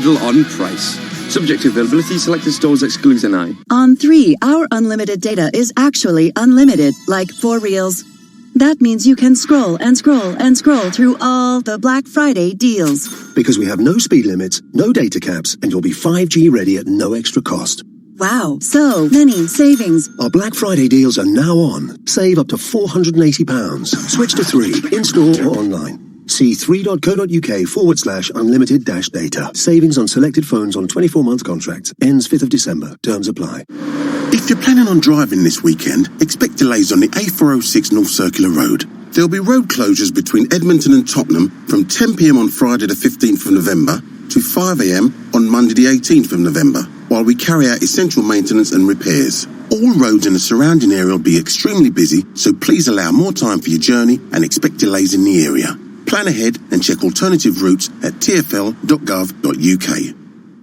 capital on price. Subject to availability, selected stores excludes NI. On 3, our unlimited data is actually unlimited, like 4 reels. That means you can scroll and scroll and scroll through all the Black Friday deals. Because we have no speed limits, no data caps, and you'll be 5G ready at no extra cost. Wow, so many savings. Our Black Friday deals are now on. Save up to £480. Switch to 3, in-store or online. See 3.co.uk/unlimited-data. Savings on selected phones on 24-month contracts. Ends 5th of December. Terms apply. If you're planning on driving this weekend, expect delays on the A406 North Circular Road. There'll be road closures between Edmonton and Tottenham from 10 p.m. on Friday the 15th of November to 5 a.m. on Monday the 18th of November, while we carry out essential maintenance and repairs. All roads in the surrounding area will be extremely busy, so please allow more time for your journey and expect delays in the area. Plan ahead and check alternative routes at tfl.gov.uk.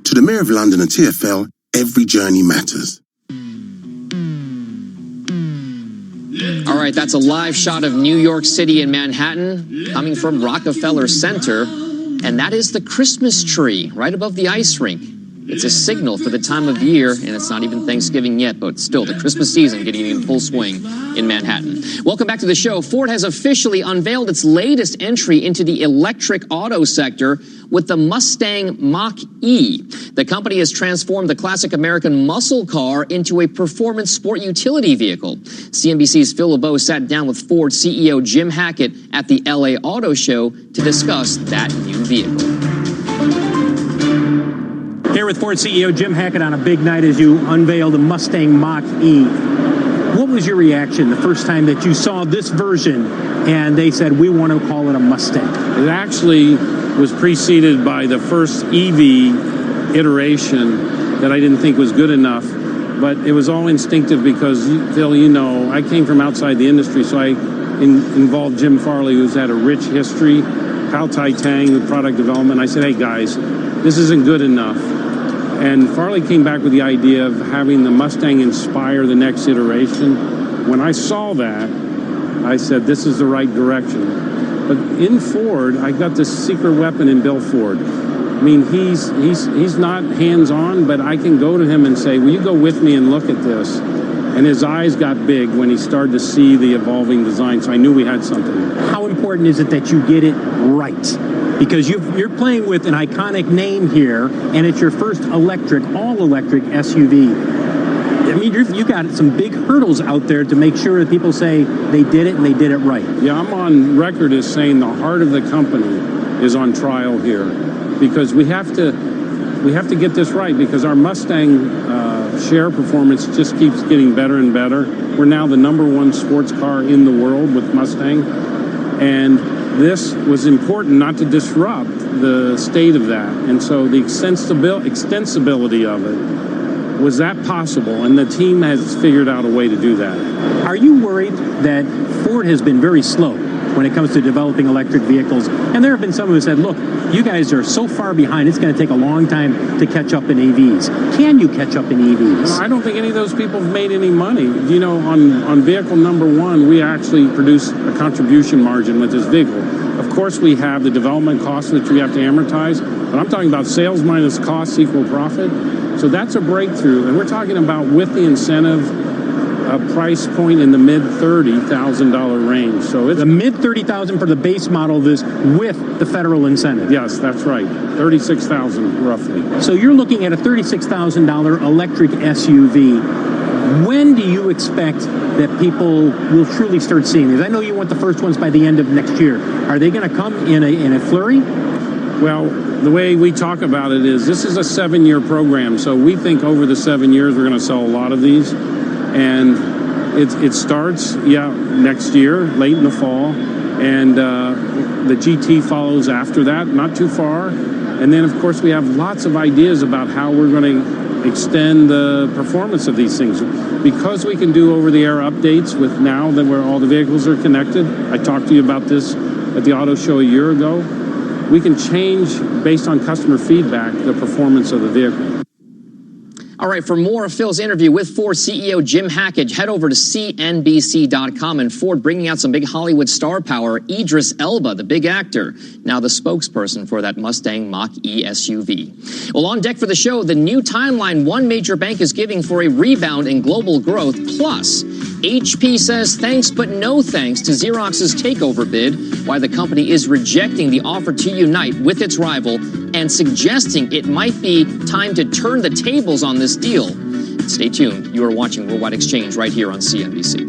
To the Mayor of London and TfL, every journey matters. All right, that's a live shot of New York City and Manhattan coming from Rockefeller Center. And that is the Christmas tree right above the ice rink. It's a signal for the time of year, and it's not even Thanksgiving yet, but still the Christmas season getting in full swing in Manhattan. Welcome back to the show. Ford has officially unveiled its latest entry into the electric auto sector with the Mustang Mach-E. The company has transformed the classic American muscle car into a performance sport utility vehicle. CNBC's Phil LeBeau sat down with Ford CEO Jim Hackett at the LA Auto Show to discuss that new vehicle. Here with Ford CEO Jim Hackett on a big night as you unveil the Mustang Mach-E. What was your reaction the first time that you saw this version and they said, we want to call it a Mustang? It actually was preceded by the first EV iteration that I didn't think was good enough, but it was all instinctive because, Phil, you know, I came from outside the industry, so I involved Jim Farley, who's had a rich history, Kyle Tai-Tang with product development. I said, hey, guys, this isn't good enough. And Farley came back with the idea of having the Mustang inspire the next iteration. When I saw that, I said, this is the right direction. But in Ford, I got this secret weapon in Bill Ford. I mean, he's not hands-on, but I can go to him and say, will you go with me and look at this? And his eyes got big when he started to see the evolving design, so I knew we had something. How important is it that you get it right? Because you're playing with an iconic name here, and it's your first all-electric SUV. I mean, you got some big hurdles out there to make sure that people say they did it and they did it right. Yeah, I'm on record as saying the heart of the company is on trial here, because we have to get this right, because our Mustang share performance just keeps getting better and better. We're now the #1 sports car in the world with Mustang, and this was important not to disrupt the state of that. And so the extensibility of it, was that possible? And the team has figured out a way to do that. Are you worried that Ford has been very slow when it comes to developing electric vehicles? And there have been some who said, look, you guys are so far behind, it's going to take a long time to catch up in EVs. Can you catch up in EVs? I don't think any of those people have made any money. You know, on vehicle #1, we actually produce a contribution margin with this vehicle. Of course, we have the development costs, which we have to amortize, but I'm talking about sales minus costs equal profit. So that's a breakthrough, and we're talking about with the incentive, a price point in the mid-$30,000 range. So it's the mid-$30,000 for the base model of this with the federal incentive. Yes, that's right. $36,000 roughly. So you're looking at a $36,000 electric SUV. When do you expect that people will truly start seeing these? I know you want the first ones by the end of next year. Are they going to come in a flurry? Well, the way we talk about it is this is a 7-year program, so we think over the 7 years we're going to sell a lot of these. And it starts, next year, late in the fall, and the GT follows after that, not too far. And then, of course, we have lots of ideas about how we're going to extend the performance of these things. Because we can do over-the-air updates with now that where all the vehicles are connected, I talked to you about this at the auto show a year ago, we can change, based on customer feedback, the performance of the vehicle. All right, for more of Phil's interview with Ford CEO Jim Hackett, head over to CNBC.com. And Ford bringing out some big Hollywood star power. Idris Elba, the big actor, now the spokesperson for that Mustang Mach-E SUV. Well, on deck for the show, the new timeline one major bank is giving for a rebound in global growth. Plus, HP says thanks but no thanks to Xerox's takeover bid, why the company is rejecting the offer to unite with its rival and suggesting it might be time to turn the tables on this deal. Stay tuned. You are watching Worldwide Exchange right here on CNBC.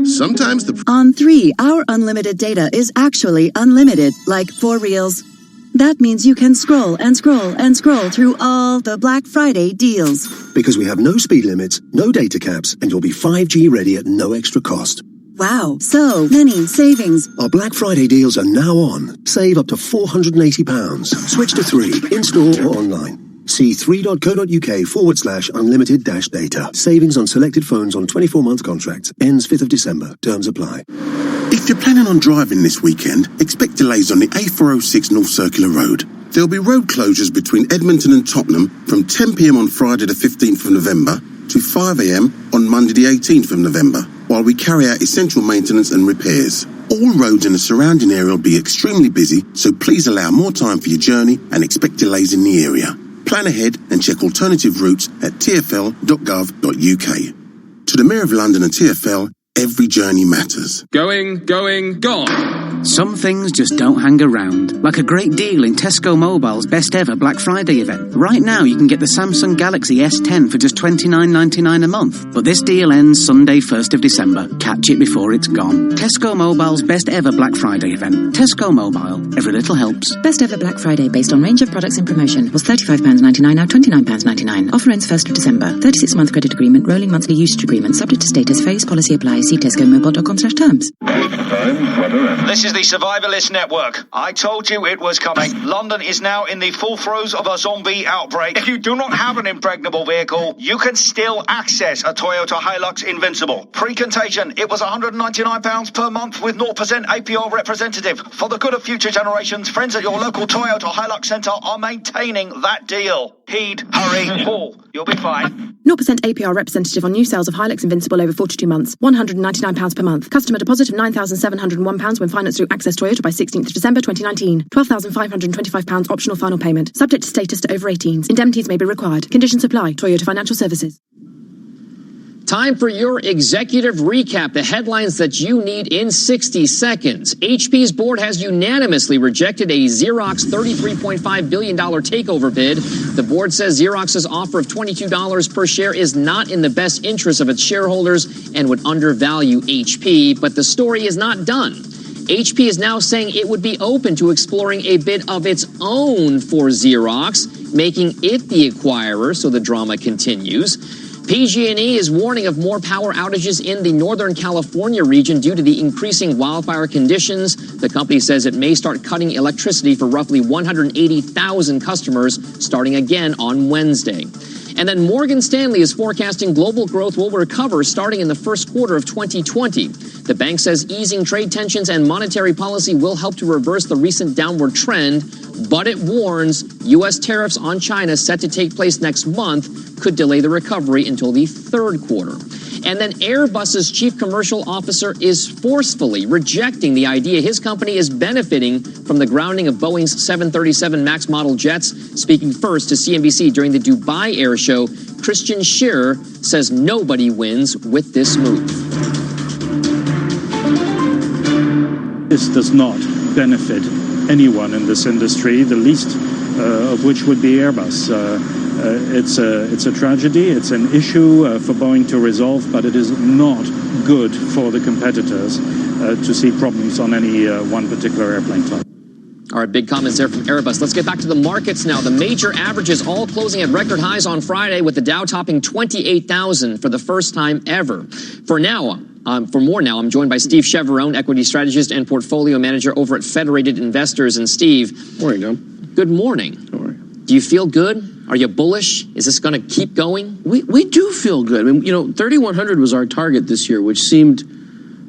Sometimes the On 3, our unlimited data is actually unlimited, like 4 reels. That means you can scroll and scroll and scroll through all the Black Friday deals. Because we have no speed limits, no data caps, and you'll be 5G ready at no extra cost. Wow, so many savings. Our Black Friday deals are now on. Save up to £480. Switch to 3, in-store or online. See 3.co.uk/unlimited-data. Savings on selected phones on 24-month contracts. Ends 5th of December. Terms apply. If you're planning on driving this weekend, expect delays on the A406 North Circular Road. There'll be road closures between Edmonton and Tottenham from 10 p.m. on Friday the 15th of November to 5 a.m. on Monday the 18th of November, while we carry out essential maintenance and repairs. All roads in the surrounding area will be extremely busy, so please allow more time for your journey and expect delays in the area. Plan ahead and check alternative routes at tfl.gov.uk. To the Mayor of London and TfL, every journey matters. Going, gone. Some things just don't hang around, like a great deal in Tesco Mobile's best ever Black Friday event. Right now you can get the Samsung Galaxy S10 for just $29.99 a month. But this deal ends Sunday 1st of December. Catch it before it's gone. Tesco Mobile's best ever Black Friday event. Tesco Mobile. Every little helps. Best ever Black Friday based on range of products in promotion was £35.99, now £29.99. Offer ends 1st of December. 36-month credit agreement, rolling monthly usage agreement, subject to status, phase policy applies. See tescomobile.com/terms. This is the Survivalist Network. I told you it was coming. London is now in the full throes of a zombie outbreak. If you do not have an impregnable vehicle, you can still access a Toyota Hilux Invincible. Pre-contagion, it was £199 per month with 0% APR representative. For the good of future generations, friends at your local Toyota Hilux Centre are maintaining that deal. Heed, hurry, call. You'll be fine. 0% APR representative on new sales of Hilux Invincible over 42 months. £199 per month. Customer deposit of £9,701 when financed through Access Toyota by 16th of December 2019. £12,525 optional final payment. Subject to status to over 18s. Indemnities may be required. Conditions apply. Toyota Financial Services. Time for your executive recap, the headlines that you need in 60 seconds. HP's board has unanimously rejected a Xerox $33.5 billion takeover bid. The board says Xerox's offer of $22 per share is not in the best interest of its shareholders and would undervalue HP. But the story is not done. HP is now saying it would be open to exploring a bid of its own for Xerox, making it the acquirer, so the drama continues. PG&E is warning of more power outages in the Northern California region due to the increasing wildfire conditions. The company says it may start cutting electricity for roughly 180,000 customers starting again on Wednesday. And then Morgan Stanley is forecasting global growth will recover starting in the first quarter of 2020. The bank says easing trade tensions and monetary policy will help to reverse the recent downward trend, but it warns U.S. tariffs on China set to take place next month could delay the recovery until the third quarter. And then Airbus's chief commercial officer is forcefully rejecting the idea his company is benefiting from the grounding of Boeing's 737 MAX model jets. Speaking first to CNBC during the Dubai Air Show, Christian Scherer says nobody wins with this move. This does not benefit anyone in this industry, the least of which would be Airbus. It's a tragedy. It's an issue for Boeing to resolve, but it is not good for the competitors to see problems on any one particular airplane type. All right, big comments there from Airbus. Let's get back to the markets now. The major averages all closing at record highs on Friday, with the Dow topping 28,000 for the first time ever. For more now, I'm joined by Steve Cheverone, equity strategist and portfolio manager over at Federated Investors. And Steve, morning, John. Good morning. All right. Do you feel good? Are you bullish? Is this going to keep going? We do feel good. I mean, 3,100 was our target this year, which seemed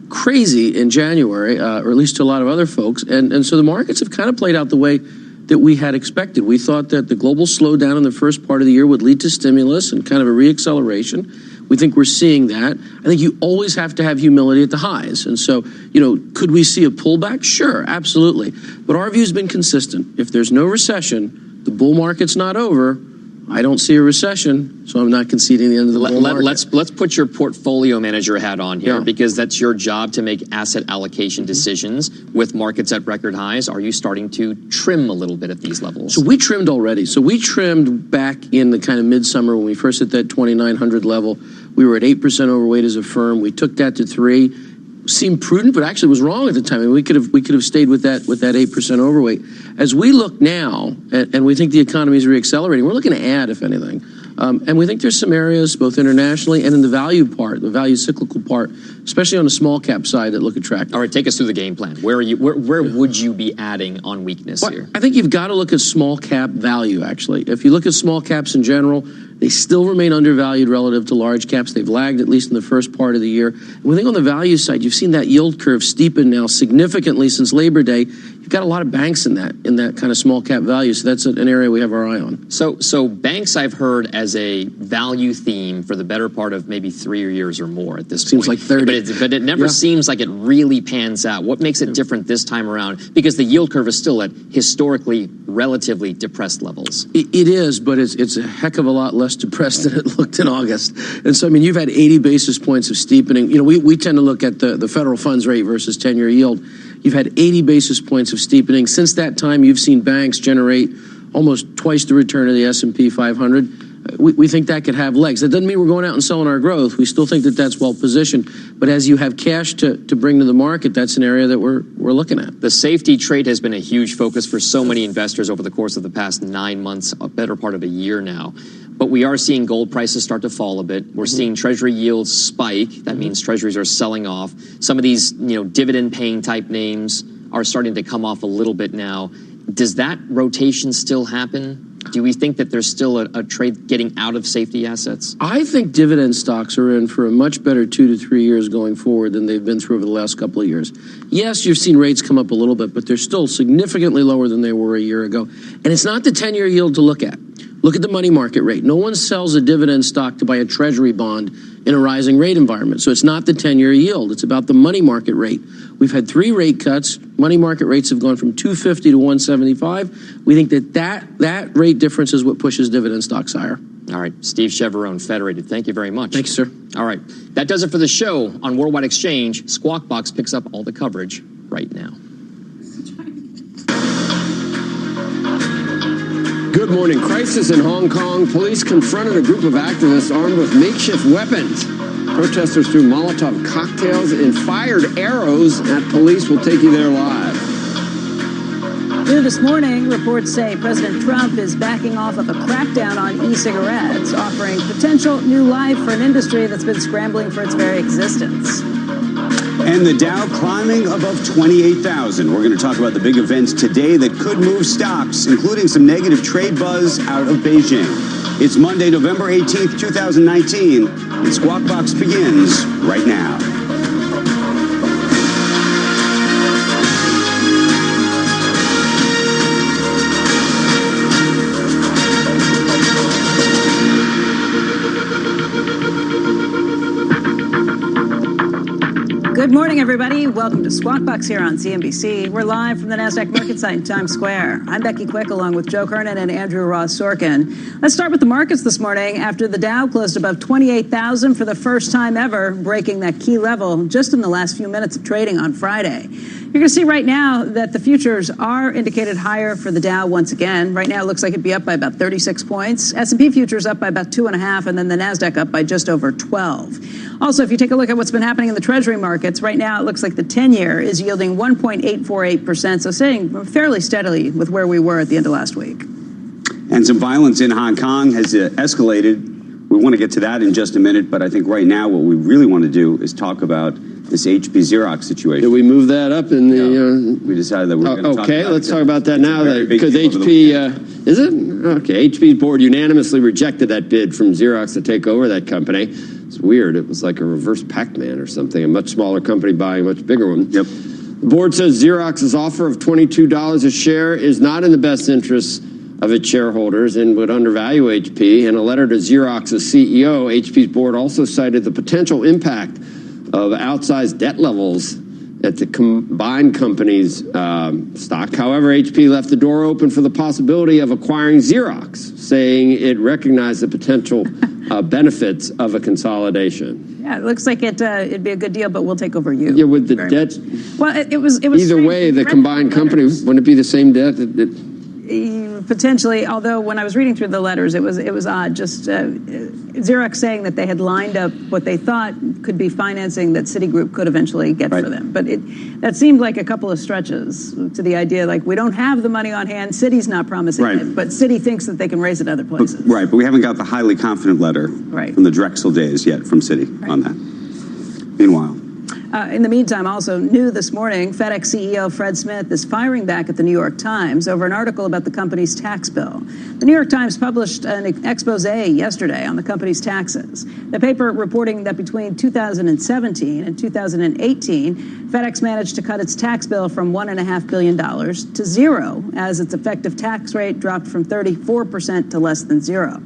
crazy in January, or at least to a lot of other folks. And so the markets have kind of played out the way that we had expected. We thought that the global slowdown in the first part of the year would lead to stimulus and kind of a reacceleration. We think we're seeing that. I think you always have to have humility at the highs. And so, could we see a pullback? Sure, absolutely. But our view has been consistent. If there's no recession, the bull market's not over. I don't see a recession, so I'm not conceding the end of the bull market. Let's put your portfolio manager hat on here, because that's your job to make asset allocation decisions with markets at record highs. Are you starting to trim a little bit at these levels? So we trimmed already. So we trimmed back in the kind of midsummer when we first hit that 2,900 level. We were at 8% overweight as a firm. We took that to 3%. Seemed prudent, but actually was wrong at the time. I mean, we could have stayed with that 8% overweight. As we look now, and we think the economy is reaccelerating, we're looking to add, if anything. And we think there's some areas, both internationally and in the value part, the value cyclical part, especially on the small cap side, that look attractive. All right, take us through the game plan. Where would you be adding on weakness here? I think you've got to look at small cap value, actually. If you look at small caps in general, they still remain undervalued relative to large caps. They've lagged, at least in the first part of the year. And we think on the value side, you've seen that yield curve steepen now significantly since Labor Day. You've got a lot of banks in that kind of small cap value. So that's an area we have our eye on. So banks I've heard as a value theme for the better part of maybe 3 years or more at this point. Seems like 30. But it never seems like it really pans out. What makes it different this time around? Because the yield curve is still at historically relatively depressed levels. It is, but it's a heck of a lot less depressed than it looked in August. And so, I mean, you've had 80 basis points of steepening. We tend to look at the federal funds rate versus 10-year yield. You've had 80 basis points of steepening. Since that time, you've seen banks generate almost twice the return of the S&P 500. We think that could have legs. That doesn't mean we're going out and selling our growth. We still think that that's well positioned. But as you have cash to bring to the market, that's an area that we're looking at. The safety trade has been a huge focus for so many investors over the course of the past 9 months, a better part of a year now. But we are seeing gold prices start to fall a bit. We're seeing Treasury yields spike. That means Treasuries are selling off. Some of these, dividend-paying type names are starting to come off a little bit now. Does that rotation still happen? Do we think that there's still a trade getting out of safety assets? I think dividend stocks are in for a much better 2 to 3 years going forward than they've been through over the last couple of years. Yes, you've seen rates come up a little bit, but they're still significantly lower than they were a year ago. And it's not the 10-year yield to look at. Look at the money market rate. No one sells a dividend stock to buy a treasury bond in a rising rate environment. So it's not the 10-year yield. It's about the money market rate. We've had 3 rate cuts. Money market rates have gone from 250 to 175. We think that rate difference is what pushes dividend stocks higher. All right. Steve Cheverone, Federated. Thank you very much. Thank you, sir. All right. That does it for the show. On Worldwide Exchange, Squawk Box picks up all the coverage right now. Good morning. Crisis in Hong Kong. Police confronted a group of activists armed with makeshift weapons. Protesters threw Molotov cocktails and fired arrows at police. We'll take you there live. New this morning, reports say President Trump is backing off of a crackdown on e-cigarettes, offering potential new life for an industry that's been scrambling for its very existence. And the Dow climbing above 28,000. We're going to talk about the big events today that could move stocks, including some negative trade buzz out of Beijing. It's Monday, November 18th, 2019, and Squawk Box begins right now. Good morning, everybody. Welcome to Squawk Box here on CNBC. We're live from the NASDAQ market site in Times Square. I'm Becky Quick, along with Joe Kernan and Andrew Ross Sorkin. Let's start with the markets this morning after the Dow closed above 28,000 for the first time ever, breaking that key level just in the last few minutes of trading on Friday. You're going to see right now that the futures are indicated higher for the Dow once again. Right now, it looks like it'd be up by about 36 points. S&P futures up by about 2.5, and then the NASDAQ up by just over 12. Also, if you take a look at what's been happening in the Treasury markets, right now it looks like the 10-year is yielding 1.848%, so staying fairly steadily with where we were at the end of last week. And some violence in Hong Kong has escalated. We want to get to that in just a minute, but I think right now what we really want to do is talk about this HP Xerox situation. Did we move that up in the... we decided that we were going to talk about it. Okay, let's talk about that now. Because HP... is it? Okay, HP's board unanimously rejected that bid from Xerox to take over that company. It's weird. It was like a reverse Pac-Man or something, a much smaller company buying a much bigger one. Yep. The board says Xerox's offer of $22 a share is not in the best interest of its shareholders and would undervalue HP. In a letter to Xerox's CEO, HP's board also cited the potential impact of outsized debt levels at the combined company's stock. However, HP left the door open for the possibility of acquiring Xerox, saying it recognized the potential benefits of a consolidation. Yeah, it looks like it'd be a good deal, but we'll take over you. Yeah, with the debt. Well, it was Either strange. way, the combined company, wouldn't it be the same debt? Potentially, although when I was reading through the letters, it was odd. Just Xerox saying that they had lined up what they thought could be financing that Citigroup could eventually get for them. But that seemed like a couple of stretches to the idea, like, we don't have the money on hand. Citi's not promising it, but Citi thinks that they can raise it other places. But we haven't got the highly confident letter from the Drexel days yet from Citi on that. Meanwhile. In the meantime, also new this morning, FedEx CEO Fred Smith is firing back at the New York Times over an article about the company's tax bill. The New York Times published an expose yesterday on the company's taxes. The paper reporting that between 2017 and 2018, FedEx managed to cut its tax bill from $1.5 billion to zero, as its effective tax rate dropped from 34% to less than zero.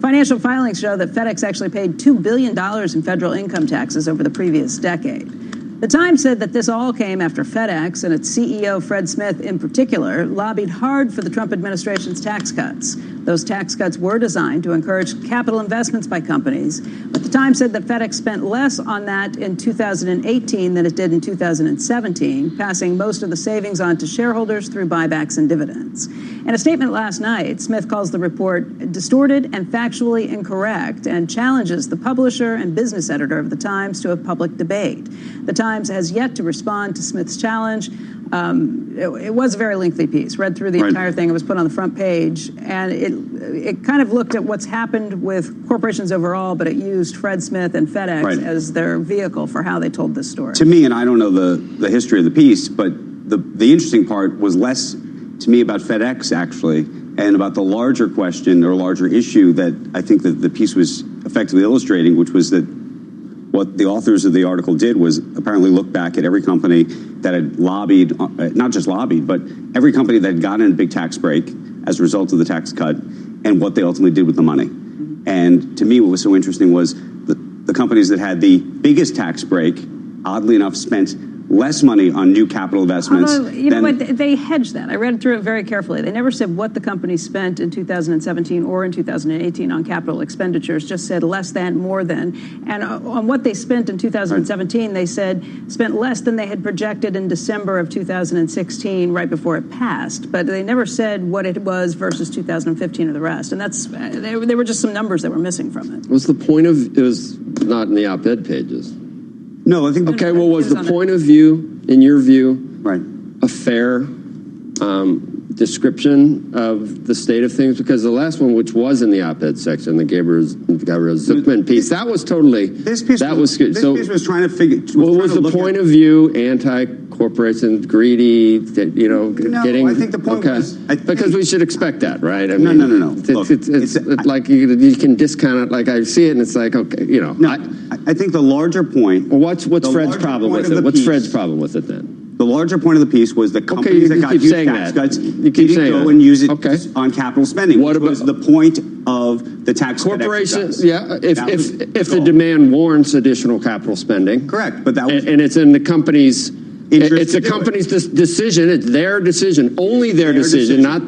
Financial filings show that FedEx actually paid $2 billion in federal income taxes over the previous decade. The Times said that this all came after FedEx and its CEO, Fred Smith in particular, lobbied hard for the Trump administration's tax cuts. Those tax cuts were designed to encourage capital investments by companies. But the Times said that FedEx spent less on that in 2018 than it did in 2017, passing most of the savings on to shareholders through buybacks and dividends. In a statement last night, Smith calls the report distorted and factually incorrect and challenges the publisher and business editor of the Times to a public debate. The Times has yet to respond to Smith's challenge. It was a very lengthy piece. Read through the entire thing. It was put on the front page, and it kind of looked at what's happened with corporations overall, but it used Fred Smith and FedEx as their vehicle for how they told this story. To me, and I don't know the history of the piece, but the interesting part was less to me about FedEx actually, and about the larger question or larger issue that I think that the piece was effectively illustrating, which was that what the authors of the article did was apparently look back at every company that had lobbied, not just lobbied, but every company that had gotten a big tax break as a result of the tax cut, and what they ultimately did with the money. And to me, what was so interesting was the companies that had the biggest tax break, oddly enough, spent less money on new capital investments. Although, you know what, they hedged that. I read through it very carefully. They never said what the company spent in 2017 or in 2018 on capital expenditures, just said less than, more than. And on what they spent in 2017, they said spent less than they had projected in December of 2016, right before it passed. But they never said what it was versus 2015 or the rest. And that's, they were just some numbers that were missing from it. What's the point of, it was not in the op-ed pages. No, I think. Okay, well, was the point of view, in your view, a fair description of the state of things? Because the last one, which was in the op-ed section, the Gabriel Zuckman piece, that was totally. This piece was trying to figure. What was the point of view? Anti-corporation, greedy, you know, getting. I think the point was because we should expect that, right? I mean, no. It's like you can discount it. Like I see it, and it's like, okay, you know. No, I think the larger point. Well, what's Fred's problem with it? What's Fred's problem with it then? The larger point of the piece was the companies that got huge tax cuts didn't go and use it on capital spending. What was the point of the tax corporations? Yeah, if the demand warrants additional capital spending, correct. But that was, and it's in the company's. It's the company's decision. It's their decision, only their decision, not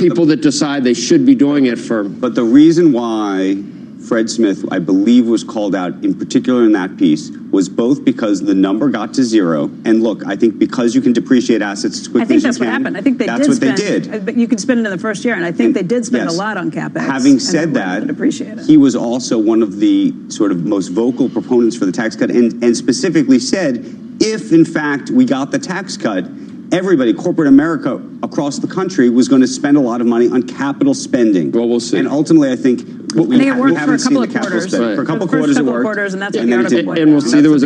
people that decide they should be doing it for. But the reason why Fred Smith, I believe, was called out in particular in that piece was both because the number got to zero, and look, I think because you can depreciate assets as quickly as you can. I think that's what happened. I think they that's did what spend, they did. But you can spend it in the first year, and I think they did spend a lot on capex. Having said that, he was also one of the sort of most vocal proponents for the tax cut, and specifically said, if in fact we got the tax cut, everybody, corporate America across the country, was going to spend a lot of money on capital spending. Well, we'll see. And ultimately, I think it worked for a couple of quarters. For a couple of quarters, it worked. And that's and we'll see. There was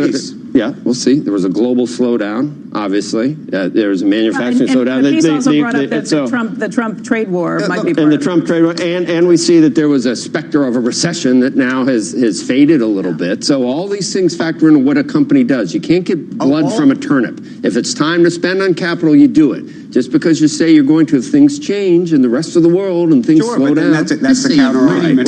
Yeah, we'll see. There was a global slowdown, obviously. There was a manufacturing slowdown. The piece also brought up that the Trump trade war might be part and the of Trump trade war, and we see that there was a specter of a recession that now has faded a little bit. So all these things factor into what a company does. You can't get blood from a turnip. If it's time to spend on capital, you do it. Just because you say you're going to, if things change in the rest of the world and things slow down. That's the counter argument.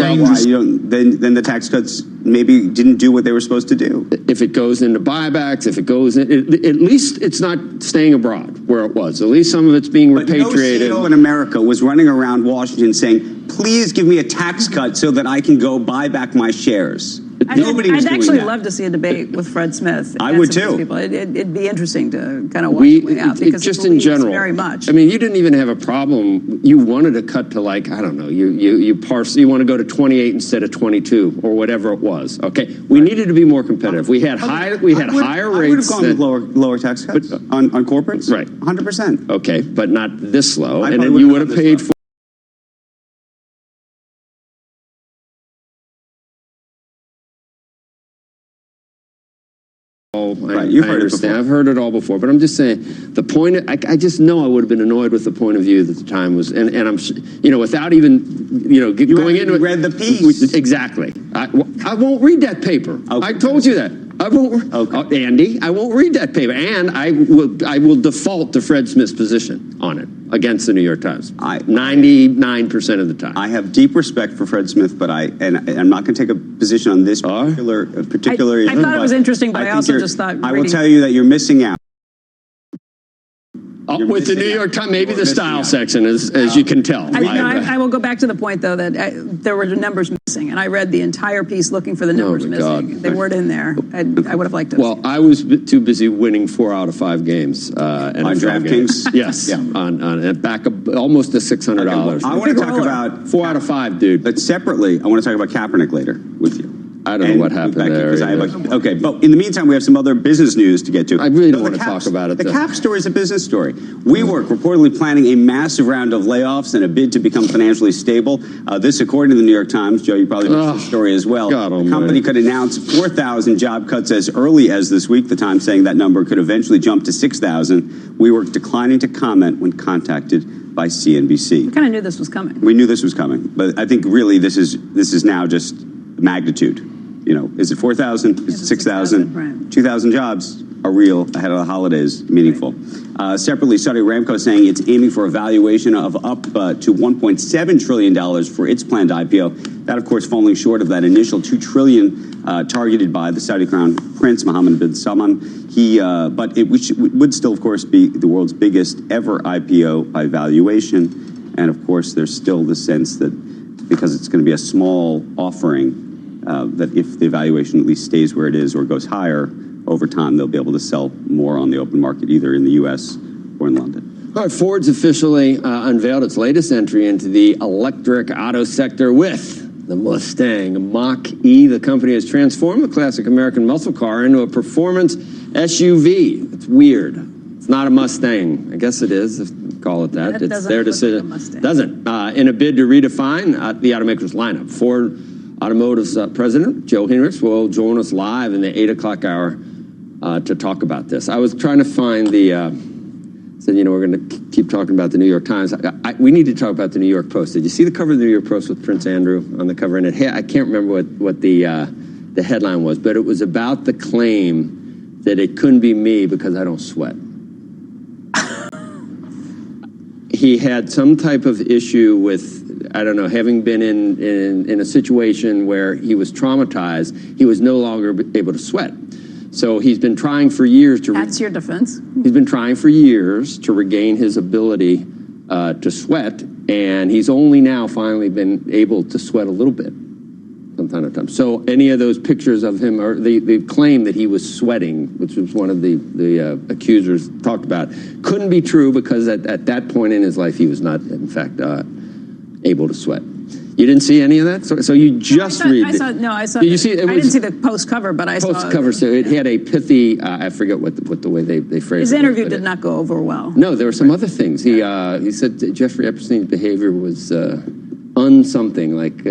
Then the tax cuts maybe didn't do what they were supposed to do. If it goes into buybacks, if it goes in, at least it's not staying abroad where it was. At least some of it's being repatriated. No CEO in America was running around Washington saying, please give me a tax cut so that I can go buy back my shares. Nobody was I'd doing actually that. love to see a debate with Fred Smith. I and would some of too. these people. It'd be interesting to kind of watch it play out because just he in believes general, very much. I mean, you didn't even have a problem. You wanted to cut to like, I don't know, you want to go to 28 instead of 22 or whatever it was. Okay, we needed to be more competitive. We had higher rates. I would have gone lower tax cuts on corporates. Right, 100%. Okay, but not this low, I and probably then you would've would have gone paid this for. You've heard it before. I've heard it all before, but I'm just saying the point. I just know I would have been annoyed with the point of view that the time was, and I'm, without even, going into it. Read the piece Exactly. I won't read that paper. Okay. I told you that. I won't. Okay. Andy, I won't read that paper, and I will default to Fred Smith's position on it against the New York Times. 99% of the time. I have deep respect for Fred Smith, but I'm not going to take a position on this particular issue. I thought it was interesting, but I also just thought. I will tell you that you're missing out. With the New York Times, maybe the style section, as you can tell. I will go back to the point, though, that there were numbers missing, and I read the entire piece looking for the numbers missing. They weren't in there. I would have liked to. Well, I was too busy winning 4 out of 5 games. On DraftKings? Yes. Yeah. On back almost to $600. Okay, I want to talk about 4 out of 5, dude. But separately, I want to talk about Kaepernick later with you. I don't know what happened there. Okay, but in the meantime, we have some other business news to get to. I really don't want to talk about it. The Cap story is a business story. WeWork reportedly planning a massive round of layoffs in a bid to become financially stable. This, according to the New York Times, Joe, you probably missed the story as well. The company could announce 4,000 job cuts as early as this week. The Times saying that number could eventually jump to 6,000. WeWork declining to comment when contacted by CNBC. We kind of knew this was coming. We knew this was coming, but I think really this is now just magnitude. Is it 4,000? Is it 6,000? Right. 2,000 jobs are real ahead of the holidays, meaningful. Separately, Saudi Aramco saying it's aiming for a valuation of up to $1.7 trillion for its planned IPO. That, of course, falling short of that initial $2 trillion targeted by the Saudi Crown Prince Mohammed bin Salman. But it would still, of course, be the world's biggest ever IPO by valuation. And, of course, there's still the sense that because it's going to be a small offering, that if the valuation at least stays where it is or goes higher, over time they'll be able to sell more on the open market, either in the U.S. or in London. All right, Ford's officially unveiled its latest entry into the electric auto sector with the Mustang Mach-E. The company has transformed the classic American muscle car into a performance SUV. It's weird. It's not a Mustang. I guess it is, if you call it that. It's their decision. Like doesn't. In a bid to redefine the automaker's lineup, Ford Automotive's president, Joe Hinrichs, will join us live in the 8 o'clock hour to talk about this. I was trying to find said, we're going to keep talking about the New York Times. We need to talk about the New York Post. Did you see the cover of the New York Post with Prince Andrew on the cover? And I can't remember what the headline was, but it was about the claim that it couldn't be me because I don't sweat. He had some type of issue with, I don't know, having been in a situation where he was traumatized, he was no longer able to sweat. So he's been trying for years to... That's your defense? He's been trying for years to regain his ability to sweat, and he's only now finally been able to sweat a little bit from time to time. So any of those pictures of him, or the claim that he was sweating, which was one of the accusers talked about, couldn't be true because at that point in his life he was not, in fact, able to sweat. You didn't see any of that? So you just read it. I saw. Did you see? I didn't see the post cover, but I saw post cover. So it had a pithy. I forget what the way they phrased it. His interview did not go over well. No, there were some other things. He said Jeffrey Epstein's behavior was unsomething, like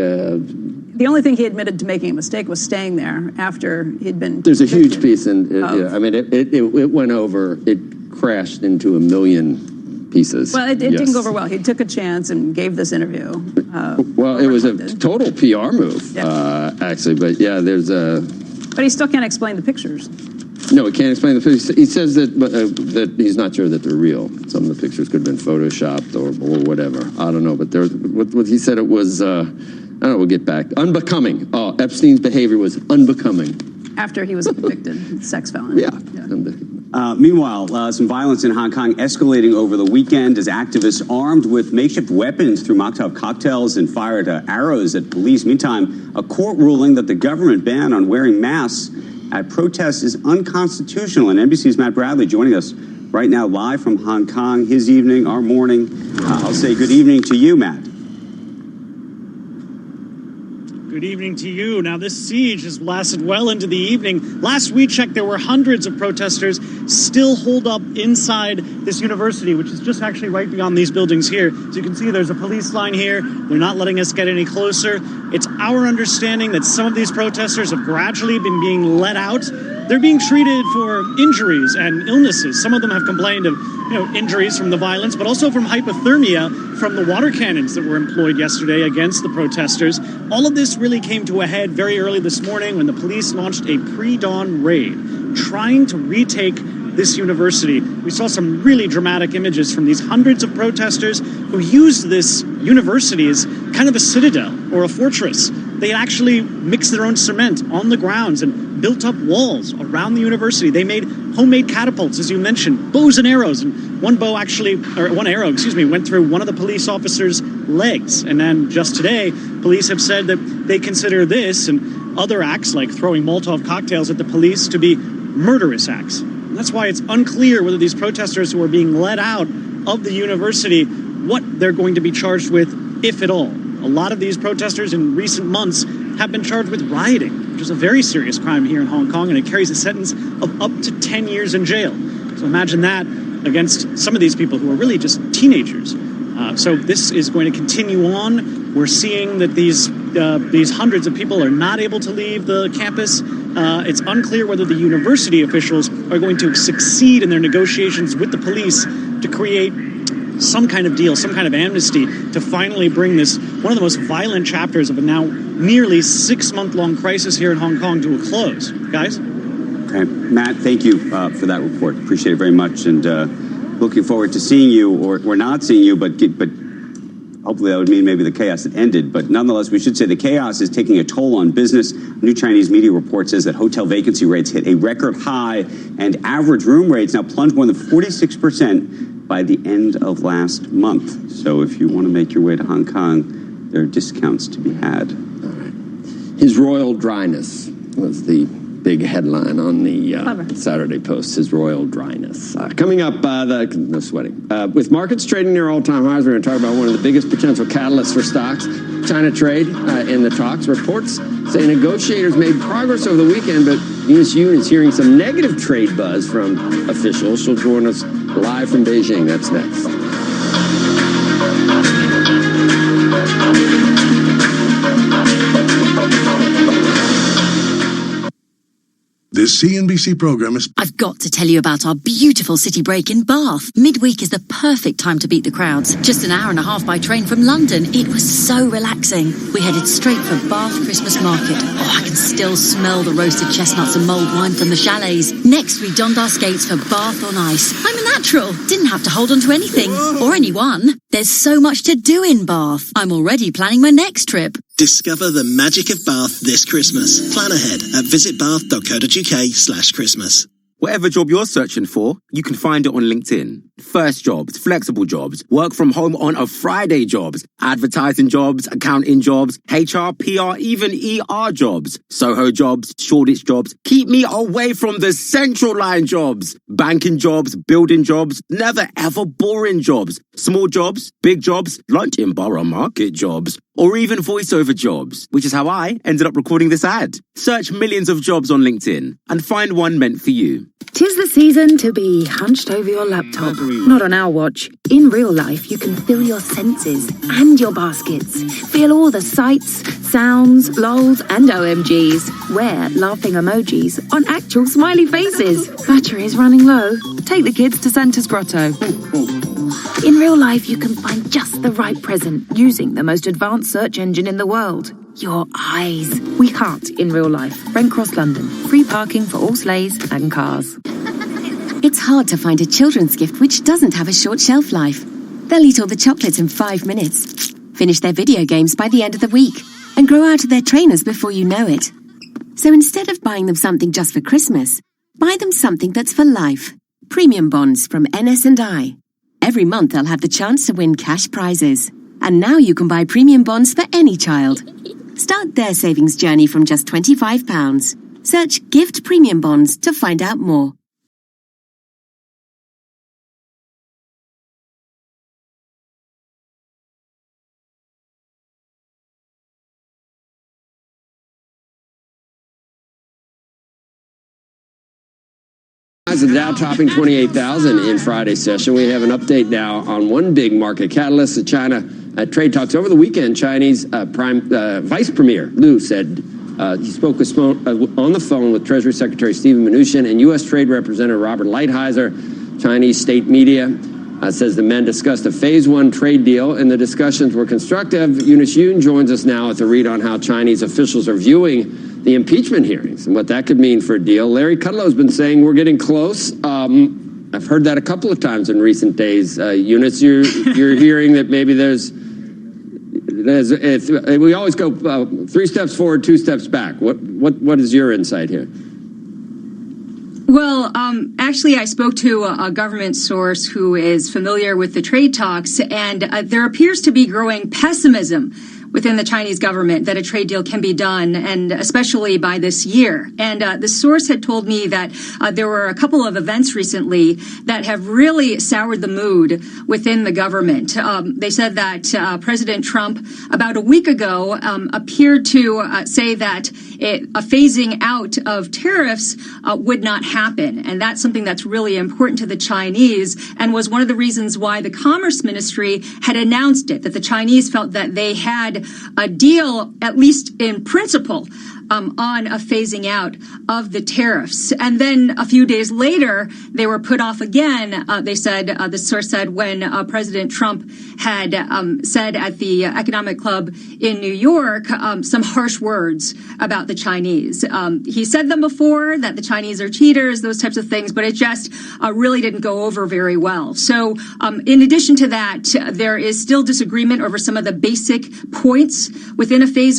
The only thing he admitted to making a mistake was staying there after he'd been There's a convicted huge piece, and of- I mean, it went over, it crashed into a million pieces. Well, it Yes. didn't go over well. He took a chance and gave this interview. Well, it was a total PR move, actually. But yeah, there's a... But he still can't explain the pictures. No, he can't explain the pictures. He says that he's not sure that they're real. Some of the pictures could have been photoshopped or whatever. I don't know. But there, what he said, it was, I don't know, we'll get back. Unbecoming. Oh, Epstein's behavior was unbecoming. After he was a convicted sex felon. Yeah. Meanwhile, some violence in Hong Kong escalating over the weekend as activists armed with makeshift weapons threw Molotov cocktails and fired arrows at police. Meantime, a court ruling that the government ban on wearing masks at protests is unconstitutional. And NBC's Matt Bradley joining us right now live from Hong Kong, his evening, our morning. I'll say good evening to you, Matt. Good evening to you. Now, this siege has lasted well into the evening. Last we checked, there were hundreds of protesters still holed up inside this university, which is just actually right beyond these buildings here. As you can see, there's a police line here. They're not letting us get any closer. It's our understanding that some of these protesters have gradually been being let out. They're being treated for injuries and illnesses. Some of them have complained of, injuries from the violence, but also from hypothermia from the water cannons that were employed yesterday against the protesters. All of this really came to a head very early this morning when the police launched a pre-dawn raid trying to retake this university. We saw some really dramatic images from these hundreds of protesters who used this university as kind of a citadel or a fortress. They actually mixed their own cement on the grounds and built up walls around the university. They made homemade catapults, as you mentioned, bows and arrows. And one arrow, went through one of the police officers' legs. And then just today, police have said that they consider this and other acts like throwing Molotov cocktails at the police to be murderous acts. And that's why it's unclear whether these protesters who are being let out of the university, what they're going to be charged with, if at all. A lot of these protesters in recent months have been charged with rioting, which is a very serious crime here in Hong Kong, and it carries a sentence of up to 10 years in jail. So imagine that against some of these people who are really just teenagers. So this is going to continue on. We're seeing that these hundreds of people are not able to leave the campus. It's unclear whether the university officials are going to succeed in their negotiations with the police to create some kind of deal, some kind of amnesty to finally bring this, one of the most violent chapters of a now nearly 6-month-long crisis here in Hong Kong to a close. Guys? Okay. Matt, thank you for that report. Appreciate it very much. And looking forward to seeing you or not seeing you, but hopefully that would mean maybe the chaos had ended. But nonetheless, we should say the chaos is taking a toll on business. New Chinese media report says that hotel vacancy rates hit a record high and average room rates now plunged more than 46% by the end of last month. So if you want to make your way to Hong Kong, there are discounts to be had. All right. His Royal Dryness was the big headline on the Saturday Post, his Royal Dryness. Coming up, no sweating. With markets trading near all-time highs, we're going to talk about one of the biggest potential catalysts for stocks, China trade in the talks. Reports say negotiators made progress over the weekend, but Eunice Yoon is hearing some negative trade buzz from officials. She'll join us live from Beijing. That's next. This CNBC program is... I've got to tell you about our beautiful city break in Bath. Midweek is the perfect time to beat the crowds. Just an hour and a half by train from London. It was so relaxing. We headed straight for Bath Christmas Market. Oh, I can still smell the roasted chestnuts and mulled wine from the chalets. Next, we donned our skates for Bath on Ice. I'm a natural. Didn't have to hold on to anything. Or anyone. There's so much to do in Bath. I'm already planning my next trip. Discover the magic of Bath this Christmas. Plan ahead at visitbath.co.uk/Christmas. Whatever job you're searching for, you can find it on LinkedIn. First jobs, flexible jobs, work from home on a Friday jobs, advertising jobs, accounting jobs, HR, PR, even ER jobs, Soho jobs, Shoreditch jobs. Keep me away from the central line jobs. Banking jobs, building jobs, never ever boring jobs. Small jobs, big jobs, lunch in Borough Market jobs, or even voiceover jobs, which is how I ended up recording this ad. Search millions of jobs on LinkedIn and find one meant for you. 'Tis the season to be hunched over your laptop. Not on our watch. In real life, you can feel your senses and your baskets. Feel all the sights, sounds, lols, and OMGs. Wear laughing emojis on actual smiley faces. Battery is running low. Take the kids to Santa's Grotto. In real life, you can find just the right present using the most advanced search engine in the world. Your eyes. We can't in real life. Brent Cross, London. Free parking for all sleighs and cars. It's hard to find a children's gift which doesn't have a short shelf life. They'll eat all the chocolates in 5 minutes, finish their video games by the end of the week, and grow out of their trainers before you know it. So instead of buying them something just for Christmas, buy them something that's for life. Premium bonds from NS&I. Every month they'll have the chance to win cash prizes. And now you can buy premium bonds for any child. Start their savings journey from just £25. Search Gift Premium Bonds to find out more. The Dow topping 28,000 in Friday's session. We have an update now on one big market catalyst, the China trade talks. Over the weekend, Chinese Vice Premier Liu said he spoke on the phone with Treasury Secretary Steven Mnuchin and U.S. Trade Representative Robert Lighthizer. Chinese state media says the men discussed a Phase 1 trade deal, and the discussions were constructive. Eunice Yoon joins us now with a read on how Chinese officials are viewing the impeachment hearings and what that could mean for a deal. Larry Kudlow's been saying we're getting close. I've heard that a couple of times in recent days. Eunice, you're hearing that maybe we always go 3 steps forward, 2 steps back. What is your insight here? Well, actually, I spoke to a government source who is familiar with the trade talks, and there appears to be growing pessimism within the Chinese government that a trade deal can be done, and especially by this year. And the source had told me that there were a couple of events recently that have really soured the mood within the government. They said that President Trump, about a week ago, appeared to say that a phasing out of tariffs would not happen. And that's something that's really important to the Chinese and was one of the reasons why the Commerce Ministry had announced it, that the Chinese felt that they had a deal, at least in principle, on a phasing out of the tariffs. And then a few days later, they were put off again. They said, the source said, when President Trump had said at the Economic Club in New York some harsh words about the Chinese. He said them before, that the Chinese are cheaters, those types of things, but it just really didn't go over very well. So in addition to that, there is still disagreement over some of the basic points within a phase